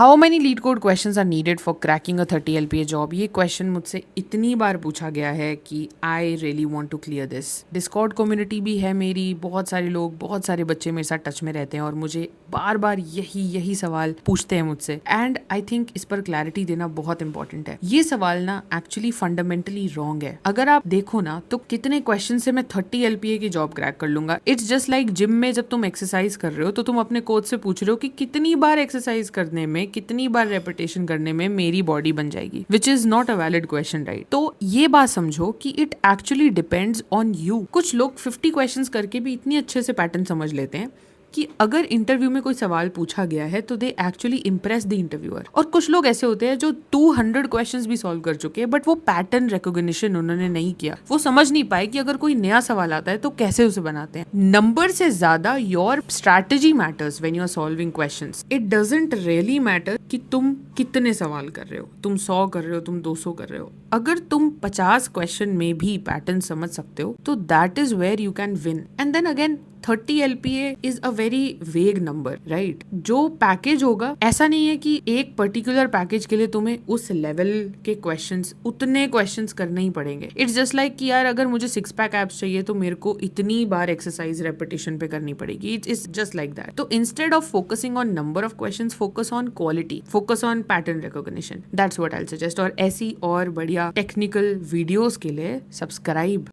How many LeetCode questions are needed for cracking a 30 LPA job? ये क्वेश्चन मुझसे इतनी बार पूछा गया है कि I really want to clear this. Discord community भी है मेरी, बहुत सारे लोग, बहुत सारे बच्चे मेरे साथ टच में रहते हैं और मुझे बार बार यही सवाल पूछते हैं मुझसे, एंड आई थिंक इस पर क्लैरिटी देना बहुत इंपॉर्टेंट है। ये सवाल ना एक्चुअली फंडामेंटली रॉन्ग है। अगर आप देखो ना तो कितने क्वेश्चन से मैं 30 LPA की जॉब क्रैक कर लूंगा। इट्स जस्ट लाइक जिम में जब तुम एक्सरसाइज कर रहे हो तो तुम अपने कोच से पूछ रहे हो कि कितनी बार एक्सरसाइज करने में, कितनी बार रेपिटेशन करने में मेरी बॉडी बन जाएगी, which is not a valid question, right? तो ये बात समझो कि it actually depends on you. कुछ लोग 50 क्वेश्चंस करके भी इतनी अच्छे से पैटर्न समझ लेते हैं कि अगर इंटरव्यू में कोई सवाल पूछा गया है तो they actually impress the interviewer. और कुछ लोग ऐसे होते हैं जो 200 क्वेश्चंस भी सॉल्व कर चुके हैं, बट वो पैटर्न रिकॉग्निशन उन्होंने नहीं किया। वो समझ नहीं पाए कि अगर कोई नया सवाल आता है तो कैसे उसे बनाते हैं। नंबर से ज्यादा your strategy matters when you are solving questions. It doesn't really matter कि तुम कितने सवाल कर रहे हो, तुम 100 कर रहे हो, तुम 200 कर रहे हो। अगर तुम 50 क्वेश्चन में भी पैटर्न समझ सकते हो तो that is where you can win. And then again 30 LPA is a very vague number, right? जो पैकेज होगा, ऐसा नहीं है कि एक पर्टिकुलर पैकेज के लिए तुम्हें उस लेवल के क्वेश्चंस, उतने क्वेश्चंस करने ही पड़ेंगे। इट्स जस्ट लाइक कि यार अगर मुझे 6 पैक एब्स चाहिए तो मेरे को इतनी बार एक्सरसाइज रेपिटेशन पे करनी पड़ेगी। It's just like that. तो instead of focusing on number of questions, focus on quality, focus on pattern recognition. That's what I will suggest. और ऐसी और बढ़िया टेक्निकल वीडियोस के लिए सब्सक्राइब